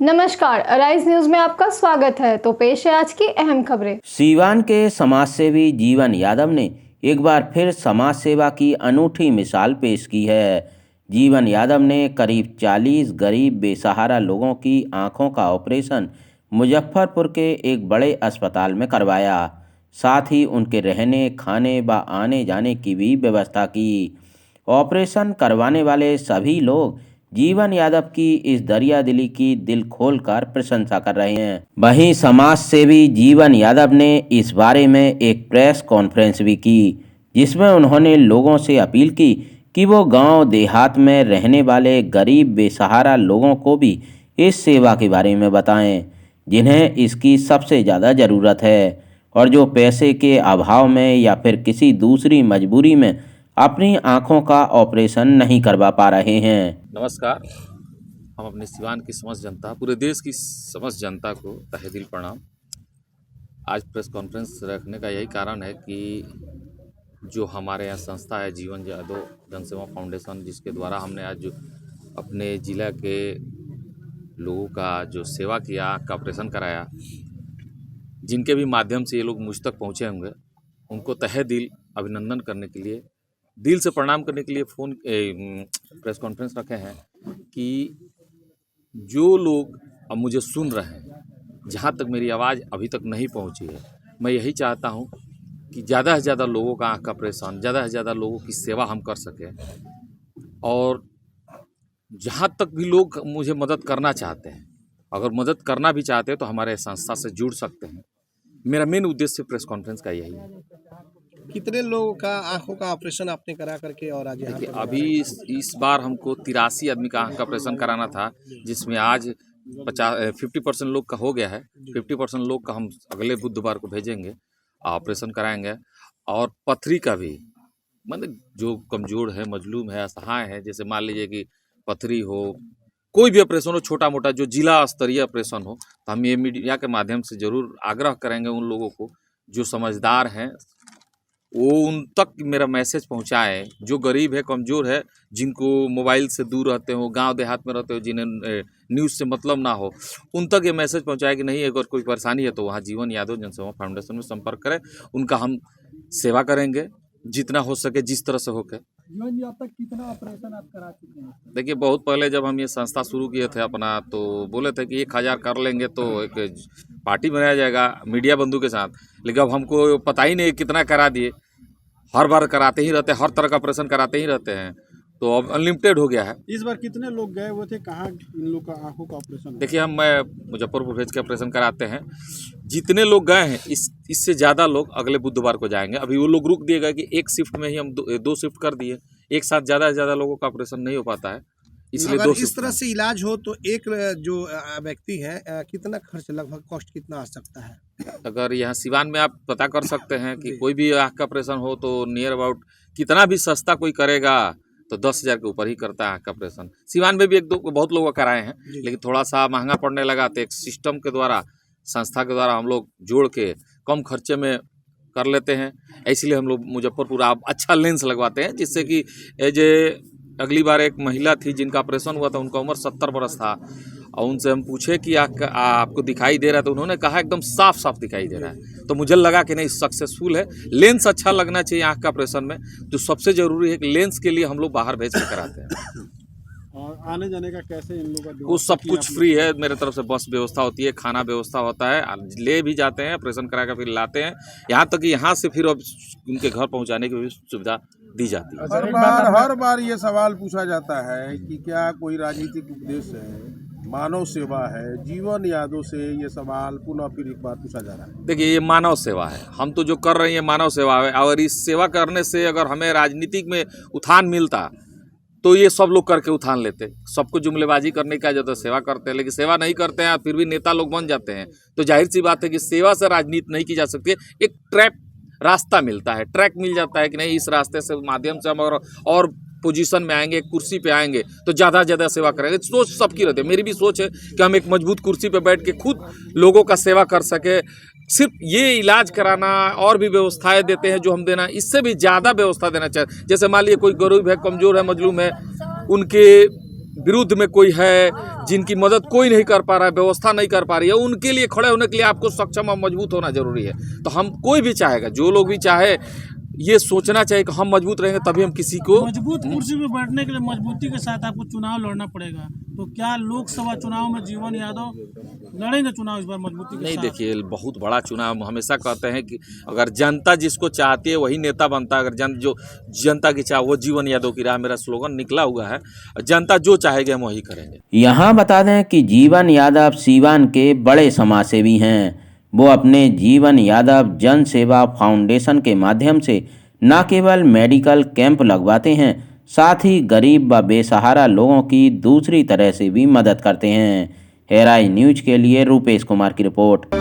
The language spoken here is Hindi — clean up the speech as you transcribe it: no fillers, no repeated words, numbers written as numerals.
नमस्कार, अराइज न्यूज में आपका स्वागत है। तो पेश है आज की अहम खबरें। सीवान के समाजसेवी जीवन यादव ने एक बार फिर समाज सेवा की अनूठी मिसाल पेश की है। जीवन यादव ने करीब 40 गरीब बेसहारा लोगों की आंखों का ऑपरेशन मुजफ्फरपुर के एक बड़े अस्पताल में करवाया। साथ ही उनके रहने, खाने व आने जाने की भी व्यवस्था की। ऑपरेशन करवाने वाले सभी लोग जीवन यादव की इस दरिया दिली की दिल खोलकर प्रशंसा कर रहे हैं। वहीं समाज सेवी जीवन यादव ने इस बारे में एक प्रेस कॉन्फ्रेंस भी की, जिसमें उन्होंने लोगों से अपील की कि वो गांव देहात में रहने वाले गरीब बेसहारा लोगों को भी इस सेवा के बारे में बताएं, जिन्हें इसकी सबसे ज़्यादा ज़रूरत है और जो पैसे के अभाव में या फिर किसी दूसरी मजबूरी में अपनी आंखों का ऑपरेशन नहीं करवा पा रहे हैं। नमस्कार। हम अपने सिवान की समस्त जनता, पूरे देश की समस्त जनता को तहे दिल प्रणाम। आज प्रेस कॉन्फ्रेंस रखने का यही कारण है कि जो हमारे यहाँ संस्था है जीवन यादव जनसेवा फाउंडेशन, जिसके द्वारा हमने आज जो अपने ज़िला के लोगों का जो सेवा किया, आँख का ऑपरेशन कराया, जिनके भी माध्यम से ये लोग मुझ तक पहुँचे होंगे, उनको तहे दिल अभिनंदन करने के लिए, दिल से प्रणाम करने के लिए प्रेस कॉन्फ्रेंस रखे हैं कि जो लोग अब मुझे सुन रहे हैं, जहाँ तक मेरी आवाज़ अभी तक नहीं पहुँची है, मैं यही चाहता हूँ कि ज़्यादा से ज़्यादा लोगों का आँख का ऑपरेशन, ज़्यादा से ज़्यादा लोगों की सेवा हम कर सकें। और जहाँ तक भी लोग मुझे मदद करना चाहते हैं, अगर मदद करना भी चाहते हैं तो हमारे संस्था से जुड़ सकते हैं। मेरा मेन उद्देश्य प्रेस कॉन्फ्रेंस का यही है। कितने लोगों का आंखों का ऑपरेशन आपने करा करके और आज यहाँ देखिए, अभी इस बार हमको 83 आदमी का आँख का ऑपरेशन कराना था, जिसमें आज 50% लोग का हो गया है। 50% लोग का हम अगले बुधवार को भेजेंगे, ऑपरेशन कराएंगे। और पथरी का भी, मतलब जो कमज़ोर है, मजलूम है, असहाय है, जैसे मान लीजिए कि पथरी हो, कोई भी ऑपरेशन हो, छोटा मोटा जो जिला स्तरीय ऑपरेशन हो, तो हम ये मीडिया के माध्यम से ज़रूर आग्रह करेंगे उन लोगों को जो समझदार हैं, वो उन तक मेरा मैसेज पहुंचाएं। जो गरीब है, कमज़ोर है, जिनको मोबाइल से दूर रहते हो, गांव देहात में रहते हो, जिन्हें न्यूज़ से मतलब ना हो, उन तक ये मैसेज पहुंचाएं कि नहीं, अगर कोई परेशानी है तो वहाँ जीवन यादव जनसेवा फाउंडेशन में संपर्क करें। उनका हम सेवा करेंगे जितना हो सके, जिस तरह से होकर। जीवन जी, अब तक कितना ऑपरेशन आप करा चुके हैं? देखिए, बहुत पहले जब हम ये संस्था शुरू किए थे अपना, तो बोले थे कि 1000 कर लेंगे तो एक पार्टी बनाया जाएगा मीडिया बंधु के साथ। लेकिन अब हमको पता ही नहीं कितना करा दिए, हर बार कराते ही रहते हैं, हर तरह का ऑपरेशन कराते ही रहते हैं, तो अब अनलिमिटेड हो गया है। इस बार कितने लोग गए हुए थे, कहाँ इन लोग का आंखों का ऑपरेशन हुआ? देखिए, मैं मुजफ्फरपुर भेज के ऑपरेशन कराते हैं। जितने लोग गए हैं, इससे ज़्यादा लोग अगले बुधवार को जाएंगे। अभी वो लोग रुक दिए गए कि एक शिफ्ट में ही हम दो शिफ्ट कर दिए। एक साथ ज़्यादा से ज़्यादा लोगों का ऑपरेशन नहीं हो पाता है, इसलिए अगर 2 इस शिफ्ट तरह से इलाज हो तो एक जो व्यक्ति है कितना खर्च, लगभग कॉस्ट कितना आ सकता है? अगर यहाँ सिवान में आप पता कर सकते हैं कि कोई भी आँख का ऑपरेशन हो तो नियर अबाउट कितना भी सस्ता कोई करेगा तो 10,000 के ऊपर ही करता है आँख का ऑपरेशन। सिवान में भी एक दो बहुत लोग कराए हैं, लेकिन थोड़ा सा महंगा पड़ने लगा, तो एक सिस्टम के द्वारा, संस्था के द्वारा हम लोग जोड़ के कम खर्चे में कर लेते हैं। इसलिए हम लोग मुजफ्फरपुर आप अच्छा लेंस लगवाते हैं, जिससे कि अगली बार एक महिला थी जिनका ऑपरेशन हुआ था, उनका उम्र 70 बरस था, और उनसे हम पूछे कि आपको दिखाई दे रहा है, तो उन्होंने कहा एकदम साफ साफ दिखाई दे रहा है। तो मुझे लगा कि नहीं, सक्सेसफुल है। लेंस अच्छा लगना चाहिए आँख का ऑपरेशन में, तो सबसे ज़रूरी है कि लेंस के लिए हम लोग बाहर भेज के कराते हैं। और आने जाने का कैसे इन लोगों का? वो सब कुछ फ्री है, मेरे तरफ से बस व्यवस्था होती है, खाना व्यवस्था होता है, ले भी जाते हैं, ऑपरेशन करा कर फिर लाते हैं, यहाँ तक कि यहाँ से फिर अब उनके घर पहुँचाने की भी सुविधा दी जाती है। हर बार ये सवाल पूछा जाता है कि क्या कोई राजनीतिक उद्देश्य है, मानव सेवा है? जीवन यादव से ये सवाल पुनः फिर एक बार पूछा जा रहा है। देखिए, ये मानव सेवा है, हम तो जो कर रहे हैं मानव सेवा है, और इस सेवा करने से अगर हमें राजनीतिक में उत्थान मिलता तो ये सब लोग करके उठान लेते। सबको जुमलेबाजी करने का ज़्यादा सेवा करते हैं, लेकिन सेवा नहीं करते हैं, फिर भी नेता लोग बन जाते हैं। तो जाहिर सी बात है कि सेवा से राजनीति नहीं की जा सकती है। एक रास्ता मिलता है, ट्रैक मिल जाता है कि नहीं, इस रास्ते से माध्यम से हम और पोजीशन में आएंगे, कुर्सी पे आएंगे तो ज़्यादा से ज़्यादा सेवा करेंगे। सोच सबकी रहती है, मेरी भी सोच है कि हम एक मजबूत कुर्सी पे बैठ के खुद लोगों का सेवा कर सके। सिर्फ ये इलाज कराना, और भी व्यवस्थाएं देते हैं जो हम देना, इससे भी ज़्यादा व्यवस्था देना चाहिए। जैसे मान लीजिए कोई गरीब है, कमज़ोर है, मजलूम है, उनके विरुद्ध में कोई है, जिनकी मदद कोई नहीं कर पा रहा है, व्यवस्था नहीं कर पा रही है, उनके लिए खड़े होने के लिए आपको सक्षम और मजबूत होना जरूरी है। तो हम कोई भी चाहेगा, जो लोग भी चाहे ये सोचना चाहिए कि हम मजबूत रहेंगे तभी हम किसी को मजबूत कुर्सी में बैठने के लिए मजबूती के साथ आपको चुनाव लड़ना पड़ेगा। तो क्या लोकसभा चुनाव में जीवन यादव लड़ेंगे चुनाव इस बार मजबूती के नहीं। साथ? देखिए, बहुत बड़ा चुनाव, हम हमेशा कहते हैं कि अगर जनता जिसको चाहती है वही नेता बनता है। अगर जो जनता की चाह वो जीवन यादव की राह, मेरा स्लोगन निकला हुआ है, जनता जो चाहेगी हम वही करेंगे। यहाँ बता दें कि जीवन यादव सीवान के बड़े समाजसेवी हैं। वो अपने जीवन यादव जन सेवा फाउंडेशन के माध्यम से न केवल मेडिकल कैंप लगवाते हैं, साथ ही गरीब व बेसहारा लोगों की दूसरी तरह से भी मदद करते हैं। हेराई न्यूज के लिए रूपेश कुमार की रिपोर्ट।